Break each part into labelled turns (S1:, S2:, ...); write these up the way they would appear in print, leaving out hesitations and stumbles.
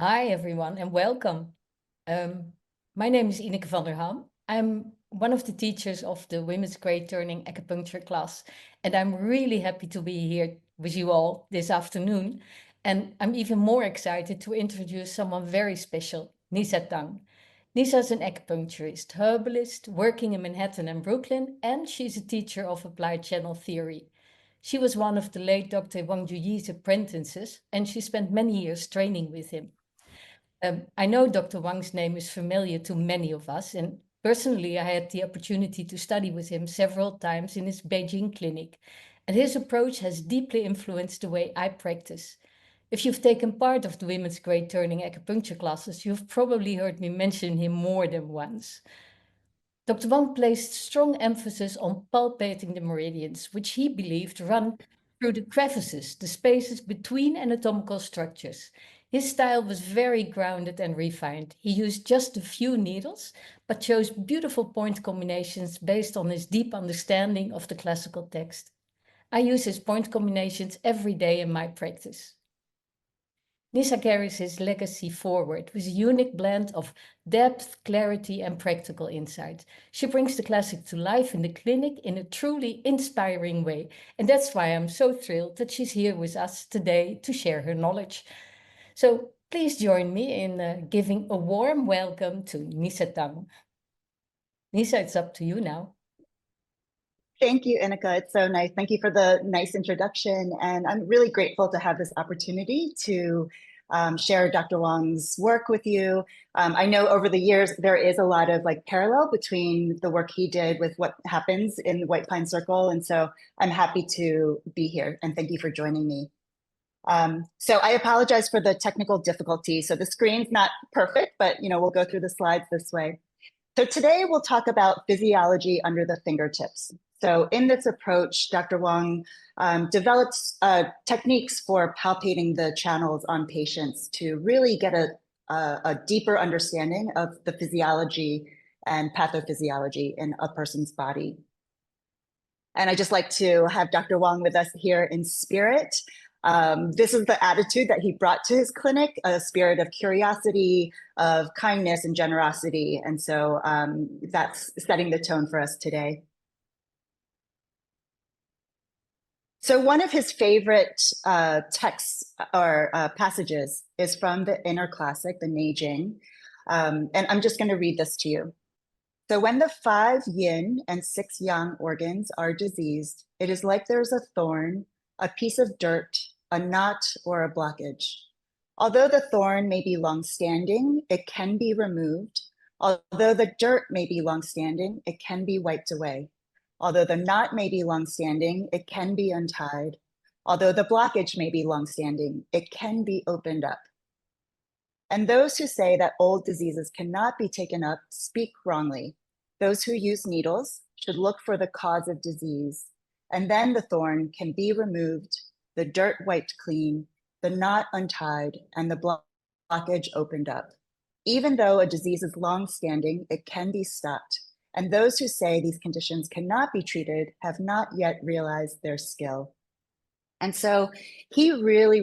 S1: Hi, everyone, and welcome. Um, my name is Ineke van der Ham. I'm one of the teachers of the Women's Grade Turning Acupuncture class, and I'm really happy to be here with you all this afternoon. And I'm even more excited to introduce someone very special, Nisa Tang. Nisa is an acupuncturist, herbalist, working in Manhattan and Brooklyn, and she's a teacher of applied channel theory. She was one of the late Dr. Wang Juyi's apprentices, and she spent many years training with him. I know Dr. Wang's name is familiar to many of us, and personally, I had the opportunity to study with him several times in his Beijing clinic, and his approach has deeply influenced the way I practice. If you've taken part of the Women's Grade Turning Acupuncture classes, you've probably heard me mention him more than once. Dr. Wang placed strong emphasis on palpating the meridians, which he believed run through the crevices, the spaces between anatomical structures. His style was very grounded and refined. He used just a few needles, but chose beautiful point combinations based on his deep understanding of the classical text. I use his point combinations every day in my practice. Nisa carries his legacy forward with a unique blend of depth, clarity, and practical insight. She brings the classic to life in the clinic in a truly inspiring way. And that's why I'm so thrilled that she's here with us today to share her knowledge. So please join me in giving a warm welcome to Nisa Tang. Nisa, it's up to you now.
S2: Thank you, Ineke. It's so nice. Thank you for the nice introduction. And I'm really grateful to have this opportunity to share Dr. Wang's work with you. I know over the years, there is a lot of parallel between the work he did with what happens in the White Pine Circle. And so I'm happy to be here and thank you for joining me. So I apologize for the technical difficulty. So the screen's not perfect, but we'll go through the slides this way. So today we'll talk about physiology under the fingertips. So in this approach, Dr. Wang developed techniques for palpating the channels on patients to really get a deeper understanding of the physiology and pathophysiology in a person's body. And I just like to have Dr. Wang with us here in spirit. This is the attitude that he brought to his clinic, a spirit of curiosity, of kindness and generosity. And so that's setting the tone for us today. So one of his favorite texts or passages is from the inner classic, the Neijing. And I'm just going to read this to you. So when the 5 yin and 6 yang organs are diseased, it is like there's a thorn, a piece of dirt, a knot, or a blockage. Although the thorn may be long-standing, it can be removed. Although the dirt may be long-standing, it can be wiped away. Although the knot may be long-standing, it can be untied. Although the blockage may be long-standing, it can be opened up. And those who say that old diseases cannot be taken up speak wrongly. Those who use needles should look for the cause of disease, and then the thorn can be removed, the dirt wiped clean, the knot untied, and the blockage opened up. Even though a disease is long-standing, it can be stopped. And those who say these conditions cannot be treated have not yet realized their skill. And so he really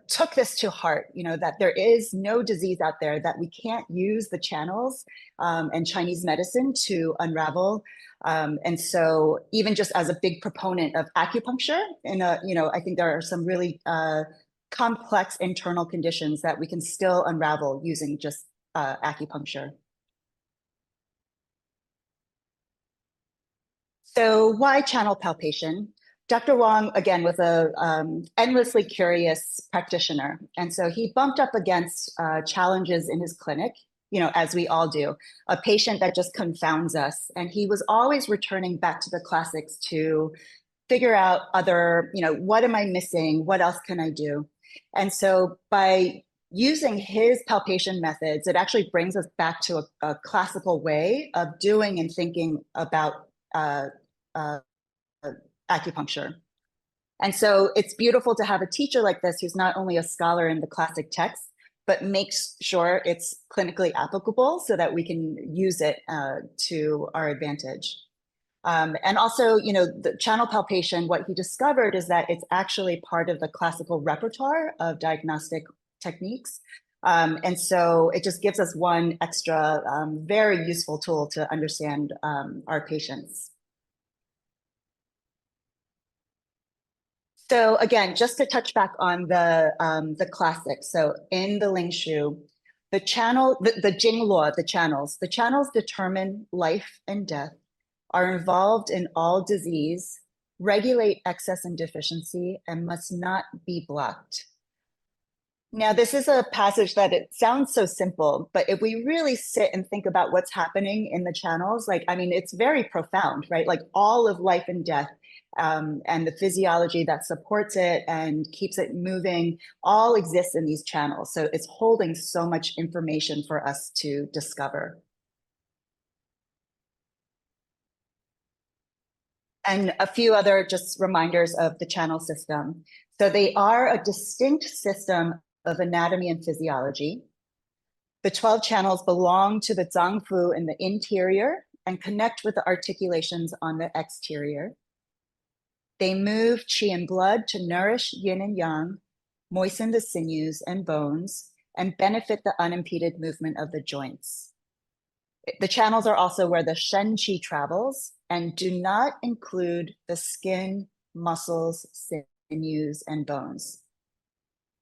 S2: took this to heart, that there is no disease out there that we can't use the channels and Chinese medicine to unravel. And so even just as a big proponent of acupuncture, I think there are some really complex internal conditions that we can still unravel using just acupuncture. So why channel palpation? Dr. Wang, again, was a endlessly curious practitioner. And so he bumped up against challenges in his clinic, as we all do, a patient that just confounds us. And he was always returning back to the classics to figure out other, what am I missing? What else can I do? And so by using his palpation methods, it actually brings us back to a classical way of doing and thinking about acupuncture. And so it's beautiful to have a teacher like this who's not only a scholar in the classic text, but makes sure it's clinically applicable so that we can use it to our advantage. And also, the channel palpation, what he discovered is that it's actually part of the classical repertoire of diagnostic techniques. And so it just gives us one extra very useful tool to understand our patients. So again, just to touch back on the classics. So in the Ling Shu, the channel, the Jing law, the channels determine life and death, are involved in all disease, regulate excess and deficiency, and must not be blocked. Now, this is a passage that it sounds so simple, but if we really sit and think about what's happening in the channels, it's very profound, right? Like all of life and death and the physiology that supports it and keeps it moving all exists in these channels. So it's holding so much information for us to discover. And a few other just reminders of the channel system. So they are a distinct system of anatomy and physiology. The 12 channels belong to the Zangfu in the interior and connect with the articulations on the exterior. They move qi and blood to nourish yin and yang, moisten the sinews and bones, and benefit the unimpeded movement of the joints. The channels are also where the Shen Qi travels and do not include the skin, muscles, sinews, and bones.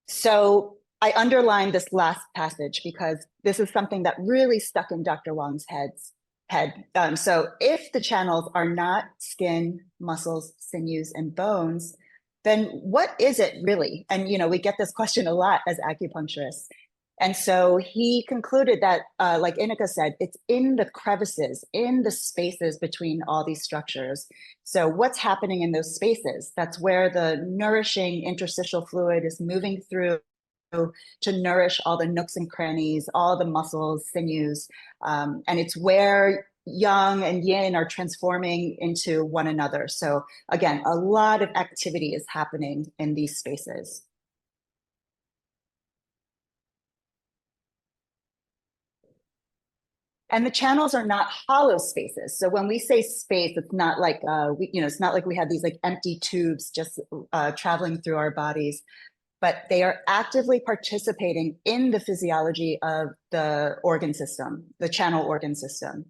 S2: So I underlined this last passage because this is something that really stuck in Dr. Wang's head. So if the channels are not skin, muscles, sinews, and bones, then what is it really? And we get this question a lot as acupuncturists. And so he concluded that, like Inika said, it's in the crevices, in the spaces between all these structures. So what's happening in those spaces? That's where the nourishing interstitial fluid is moving through to nourish all the nooks and crannies, all the muscles, sinews. And it's where yang and yin are transforming into one another. So again, a lot of activity is happening in these spaces. And the channels are not hollow spaces. So when we say space, it's not like it's not like we have these like empty tubes just traveling through our bodies, but they are actively participating in the physiology of the organ system, the channel organ system.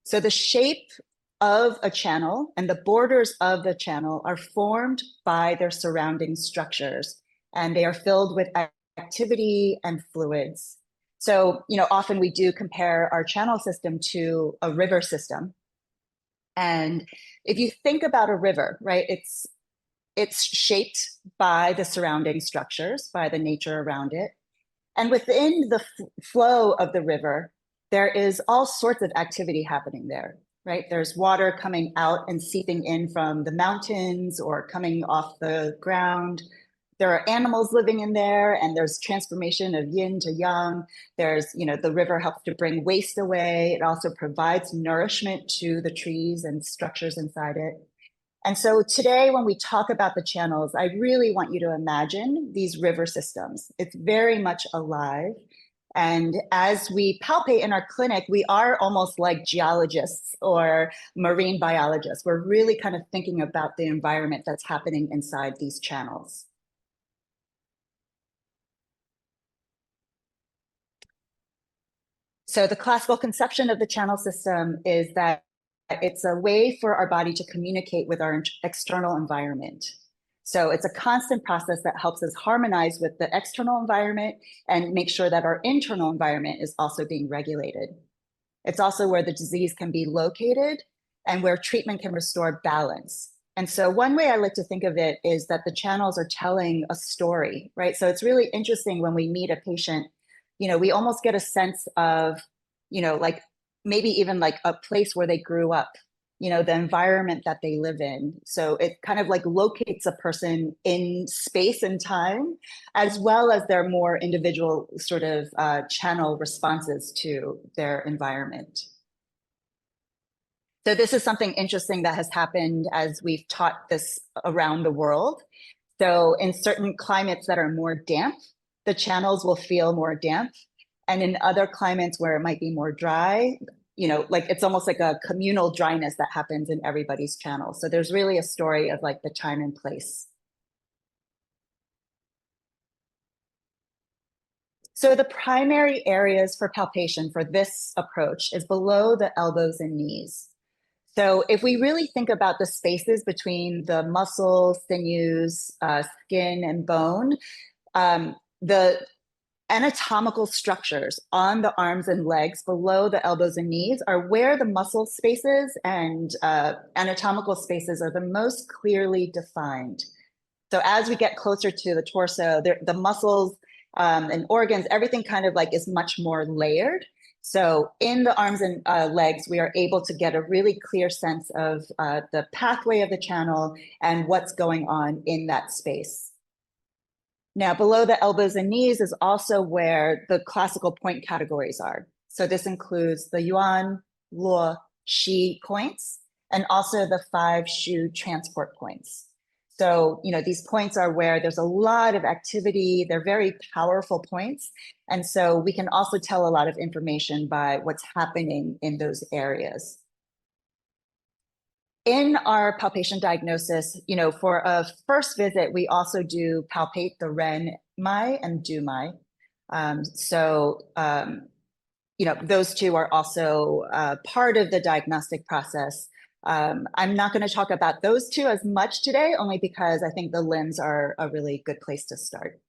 S2: So the shape of a channel and the borders of the channel are formed by their surrounding structures, and they are filled with activity and fluids. So, often we do compare our channel system to a river system. And if you think about a river, right, it's shaped by the surrounding structures, by the nature around it. And within the flow of the river, there is all sorts of activity happening there, right? There's water coming out and seeping in from the mountains or coming off the ground. There are animals living in there, and there's transformation of yin to yang. There's, the river helps to bring waste away. It also provides nourishment to the trees and structures inside it. And so today, when we talk about the channels, I really want you to imagine these river systems. It's very much alive. And as we palpate in our clinic, we are almost like geologists or marine biologists. We're really kind of thinking about the environment that's happening inside these channels. So the classical conception of the channel system is that it's a way for our body to communicate with our external environment. So it's a constant process that helps us harmonize with the external environment and make sure that our internal environment is also being regulated. It's also where the disease can be located and where treatment can restore balance. And so one way I like to think of it is that the channels are telling a story, right? So it's really interesting when we meet a patient, we almost get a sense of, like maybe even like a place where they grew up, the environment that they live in. So it kind of like locates a person in space and time, as well as their more individual sort of channel responses to their environment. So this is something interesting that has happened as we've taught this around the world. So in certain climates that are more damp, the channels will feel more damp. And in other climates where it might be more dry, like it's almost like a communal dryness that happens in everybody's channel. So there's really a story of like the time and place. So the primary areas for palpation for this approach is below the elbows and knees. So if we really think about the spaces between the muscles, sinews, skin, and bone, the anatomical structures on the arms and legs below the elbows and knees are where the muscle spaces and anatomical spaces are the most clearly defined. So as we get closer to the torso, the muscles and organs, everything kind of like is much more layered. So in the arms and legs, we are able to get a really clear sense of the pathway of the channel and what's going on in that space. Now, below the elbows and knees is also where the classical point categories are. So this includes the yuan, luo, qi points, and also the 5 shu transport points. So, these points are where there's a lot of activity. They're very powerful points. And so we can also tell a lot of information by what's happening in those areas. In our palpation diagnosis, for a first visit, we also do palpate the ren mai and du mai. Those two are also part of the diagnostic process. I'm not going to talk about those two as much today, only because I think the limbs are a really good place to start.